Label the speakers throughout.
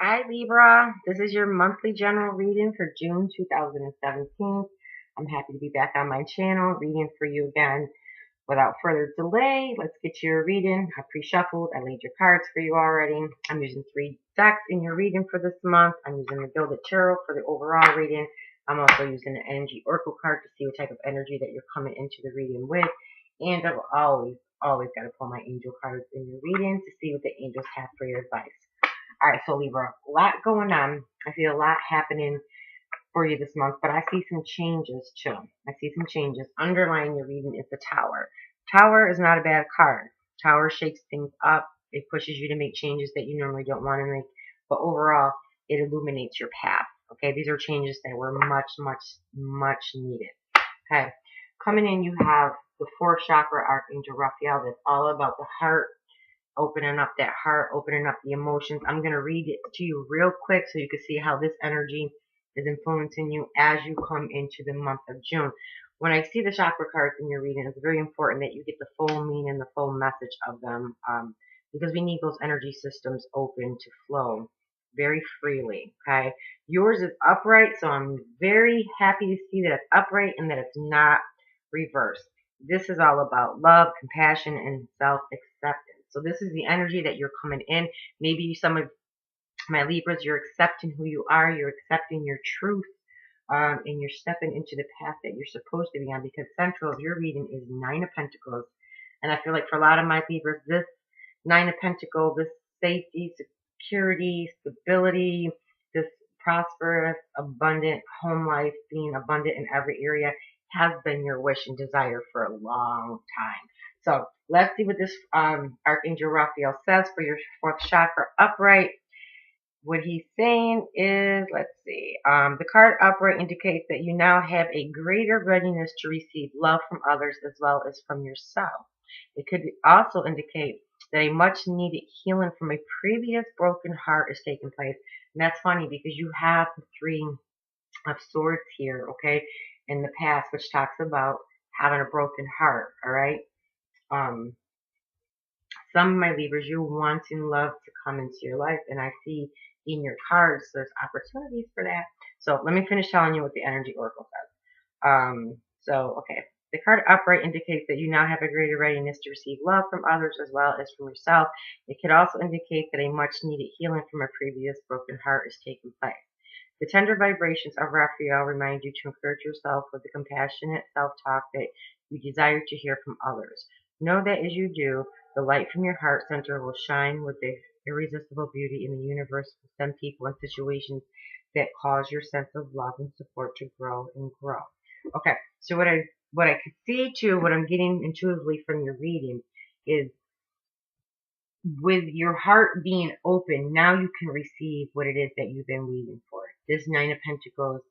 Speaker 1: Hi Libra, this is your monthly general reading for June 2017. I'm happy to be back on my channel reading for you again. Without further delay, let's get to your reading. I pre-shuffled, I laid your cards for you already. I'm using 3 decks in your reading for this month. I'm using the Gilded Tarot for the overall reading. I'm also using the Energy Oracle card to see what type of energy that you're coming into the reading with. And I've always got to pull my angel cards in your reading to see what the angels have for your advice. All right, so Libra, a lot going on. I see a lot happening for you this month, but I see some changes too. I see some changes. Underlying your reading is the Tower. Tower is not a bad card. Tower shakes things up. It pushes you to make changes that you normally don't want to make, but overall, it illuminates your path. Okay, these are changes that were much needed. Okay, coming in, you have the 4th chakra Archangel Raphael. That's all about the heart, opening up that heart, opening up the emotions. I'm going to read it to you real quick so you can see how this energy is influencing you as you come into the month of June. When I see the chakra cards in your reading, it's very important that you get the full meaning, the full message of them, because we need those energy systems open to flow very freely, okay? Yours is upright, so I'm very happy to see that it's upright and that it's not reversed. This is all about love, compassion, and self-acceptance. So this is the energy that you're coming in. Maybe some of my Libras, you're accepting who you are, you're accepting your truth, and you're stepping into the path that you're supposed to be on, because central of your reading is 9 of Pentacles. And I feel like for a lot of my Libras, this 9 of Pentacles, this safety, security, stability, this prosperous, abundant home life, being abundant in every area, has been your wish and desire for a long time. So let's see what this Archangel Raphael says for your 4th chakra upright. What he's saying is, let's see, the card upright indicates that you now have a greater readiness to receive love from others as well as from yourself. It could also indicate that a much needed healing from a previous broken heart is taking place. And that's funny because you have the 3 of Swords here, okay, in the past, which talks about having a broken heart, all right? Some of my Libras, you're wanting love to come into your life, and I see in your cards there's opportunities for that. So let me finish telling you what the Energy Oracle says. Okay. The card upright indicates that you now have a greater readiness to receive love from others as well as from yourself. It could also indicate that a much needed healing from a previous broken heart is taking place. The tender vibrations of Raphael remind you to encourage yourself with the compassionate self-talk that you desire to hear from others. Know that as you do, the light from your heart center will shine with the irresistible beauty in the universe will send people and situations that cause your sense of love and support to grow and grow. Okay, so what I could see too, what I'm getting intuitively from your reading is, with your heart being open, now you can receive what it is that you've been waiting for. This 9 of Pentacles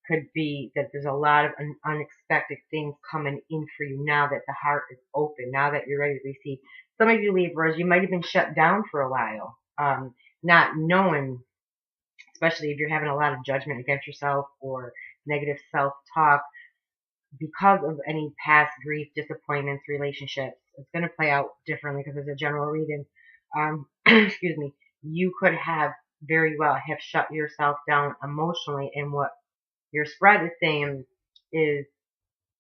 Speaker 1: could be that there's a lot of unexpected things coming in for you now that the heart is open, now that you're ready to receive. Some of you Libras, you might have been shut down for a while, not knowing, especially if you're having a lot of judgment against yourself or negative self-talk because of any past grief, disappointments, relationships. It's going to play out differently because it's a general reading. Excuse me. You could have very well have shut yourself down emotionally, and what your spread is saying is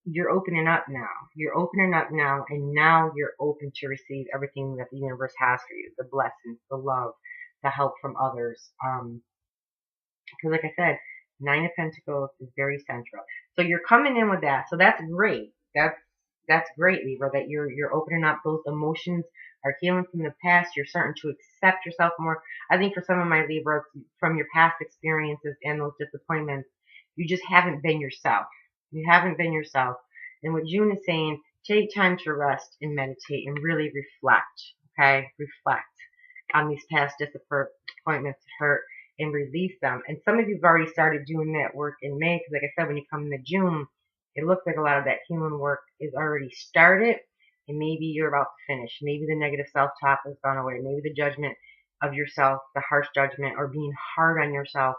Speaker 1: you're opening up now. You're opening up now, and now you're open to receive everything that the universe has for you, the blessings, the love, the help from others. Because like I said, 9 of Pentacles is very central. So you're coming in with that. So that's great. That's great, Libra, that you're opening up. Those emotions are healing from the past. You're starting to accept yourself more. I think for some of my Libras, from your past experiences and those disappointments, you just haven't been yourself. You haven't been yourself. And what June is saying, take time to rest and meditate and really reflect. Okay? Reflect on these past disappointments, hurt, and release them. And some of you have already started doing that work in May, because like I said, when you come into June, it looks like a lot of that healing work is already started, and maybe you're about to finish. Maybe the negative self-talk has gone away. Maybe the judgment of yourself, the harsh judgment, or being hard on yourself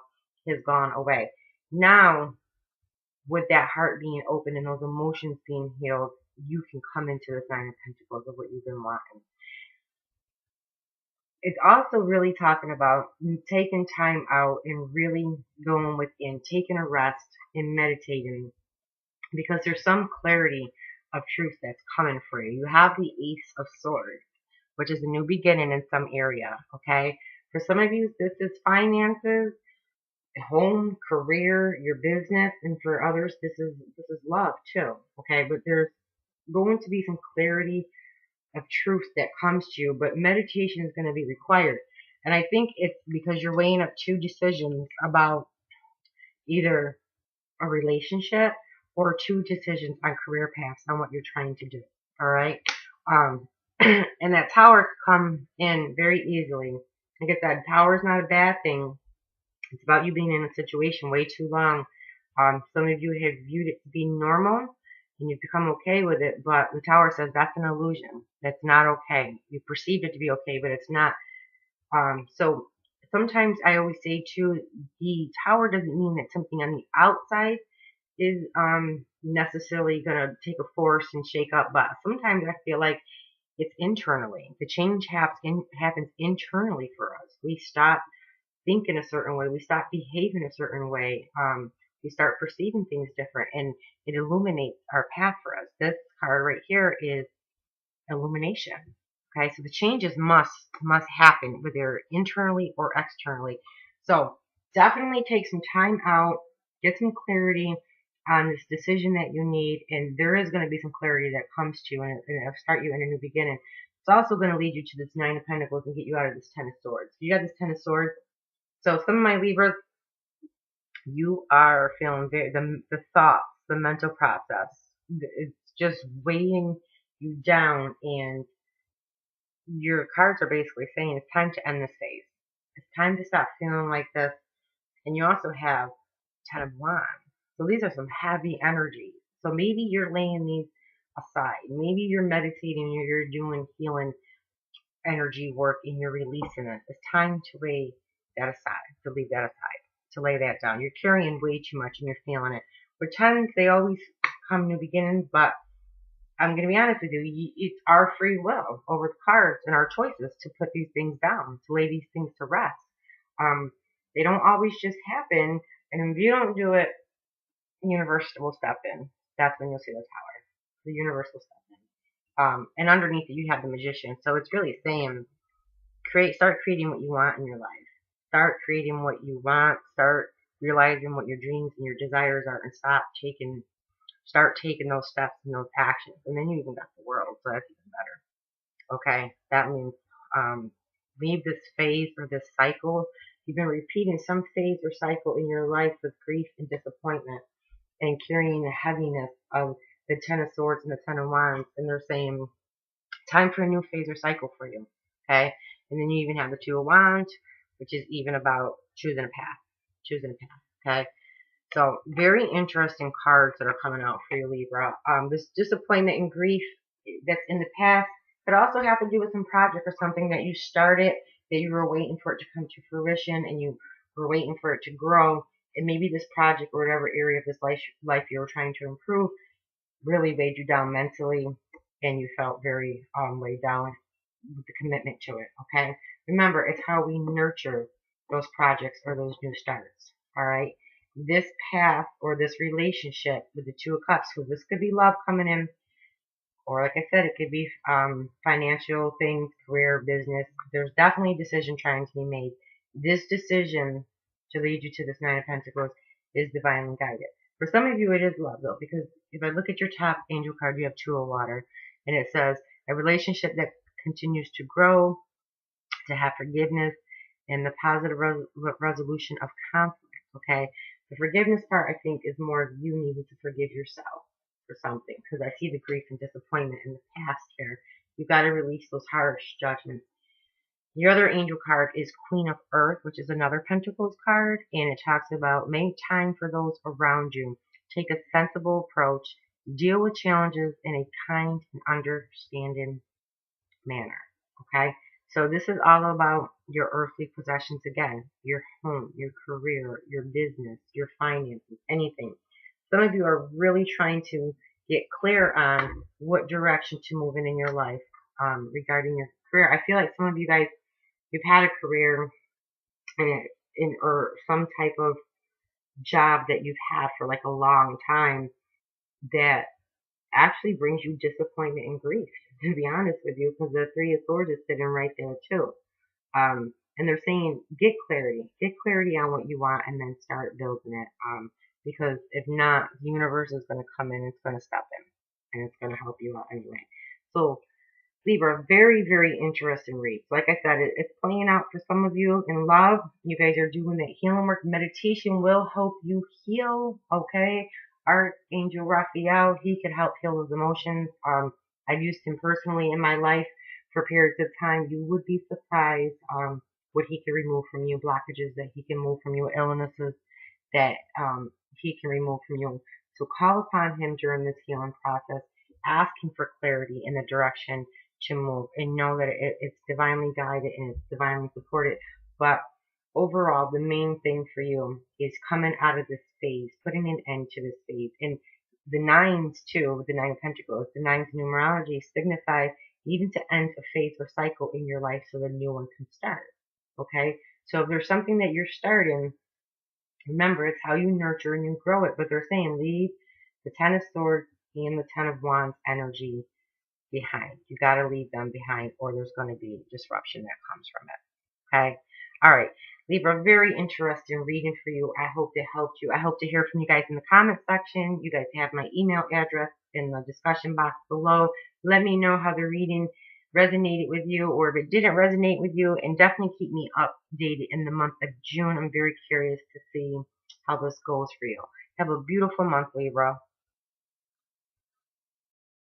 Speaker 1: has gone away. Now, with that heart being open and those emotions being healed, you can come into this 9 of Pentacles of what you've been wanting. it's also really talking about taking time out and really going within, taking a rest and meditating, because there's some clarity of truth that's coming for you. You have the Ace of Swords, which is a new beginning in some area, okay? For some of you, this is finances, home, career, your business, and for others, this is love too, okay? But there's going to be some clarity of truth that comes to you, but meditation is going to be required. And I think it's because you're weighing up two decisions about either a relationship or two decisions on career paths on what you're trying to do. All right. Um, and that tower could come in very easily. Like I said, power is not a bad thing. It's about you being in a situation way too long. Some of you have viewed it to be normal and you've become okay with it, but the tower says that's an illusion. That's not okay. You perceive it to be okay, but it's not. So sometimes I always say too, the tower doesn't mean that something on the outside is necessarily going to take a force and shake up, but sometimes I feel like it's internally. The change happens internally for us. We stop thinking a certain way. We stop behaving a certain way. We start perceiving things different, and it illuminates our path for us. This card right here is illumination. Okay, so the changes must happen, whether internally or externally. So definitely take some time out, get some clarity on this decision that you need, and there is going to be some clarity that comes to you, and it'll start you in a new beginning. It's also going to lead you to this Nine of Pentacles and get you out of this Ten of Swords. You got this Ten of Swords. So some of my Libras, you are feeling the thoughts, the mental process. It's just weighing you down, and your cards are basically saying it's time to end this phase. It's time to stop feeling like this. And you also have Ten of Wands. So these are some heavy energies. So maybe you're laying these aside. Maybe you're meditating or you're doing healing energy work and you're releasing it. It's time to lay that aside, to leave that aside, to lay that down. You're carrying way too much and you're feeling it. With tens, they always come new beginnings, but I'm going to be honest with you, it's our free will over the cards and our choices to put these things down, to lay these things to rest. They don't always just happen, and if you don't do it, the universe will step in. That's when you'll see the tower. The universe will step in. And underneath it, you have the Magician. So it's really saying, start creating what you want in your life. Start creating what you want. Start realizing what your dreams and your desires are, and start taking those steps and those actions. And then you even got the World, so that's even better. Okay, that means leave this phase or this cycle. You've been repeating some phase or cycle in your life with grief and disappointment, and carrying the heaviness of the Ten of Swords and the Ten of Wands, and they're saying time for a new phase or cycle for you. Okay, and then you even have the Two of Wands, which is even about choosing a path. Okay, so very interesting cards that are coming out for you, Libra. This disappointment and grief that's in the past could also have to do with some project or something that you started, that you were waiting for it to come to fruition and you were waiting for it to grow. And maybe this project or whatever area of this life you were trying to improve really weighed you down mentally, and you felt very weighed down with the commitment to it. Okay, remember, it's how we nurture those projects or those new starts. All right, this path or this relationship with the Two of Cups, so this could be love coming in, or like I said, it could be financial things, career, business. There's definitely a decision trying to be made. This decision to lead you to this Nine of Pentacles is divinely guided. For some of you, it is love, though, because if I look at your top angel card, you have Two of Water, and it says a relationship that continues to grow, to have forgiveness, and the positive resolution of conflict. Okay, the forgiveness part, I think, is more of you needing to forgive yourself for something, because I see the grief and disappointment in the past here. You've got to release those harsh judgments. Your other angel card is Queen of Earth, which is another Pentacles card, and it talks about make time for those around you. Take a sensible approach. Deal with challenges in a kind and understanding manner. Okay? So this is all about your earthly possessions again. Your home, your career, your business, your finances, anything. Some of you are really trying to get clear on what direction to move in your life regarding your career. I feel like some of you guys, you've had a career or some type of job that you've had for like a long time that actually brings you disappointment and grief, to be honest with you, because the Three of Swords is sitting right there too. And they're saying get clarity on what you want, and then start building it. Because if not, the universe is going to come in, it's going to step in, and it's going to help you out anyway. So Libra, very, very interesting reads. Like I said, it's playing out for some of you in love. You guys are doing that healing work. Meditation will help you heal, okay? Archangel Raphael, he can help heal those emotions. I've used him personally in my life for periods of time. You would be surprised what he can remove from you, blockages that he can move from you, illnesses that he can remove from you. So call upon him during this healing process. Ask him for clarity in the direction to move, and know that it's divinely guided and it's divinely supported. But overall, the main thing for you is coming out of this phase, putting an end to this phase. And the nines too, the Nine of Pentacles, the nines numerology signifies even to end a phase or cycle in your life so the new one can start. Okay? So if there's something that you're starting, remember, it's how you nurture and you grow it. But they're saying leave the Ten of Swords and the Ten of Wands energy behind. You got to leave them behind, or there's going to be disruption that comes from it. Okay? All right. Libra, very interesting reading for you. I hope it helped you. I hope to hear from you guys in the comment section. You guys have my email address in the discussion box below. Let me know how the reading resonated with you, or if it didn't resonate with you, and definitely keep me updated in the month of June. I'm very curious to see how this goes for you. Have a beautiful month, Libra.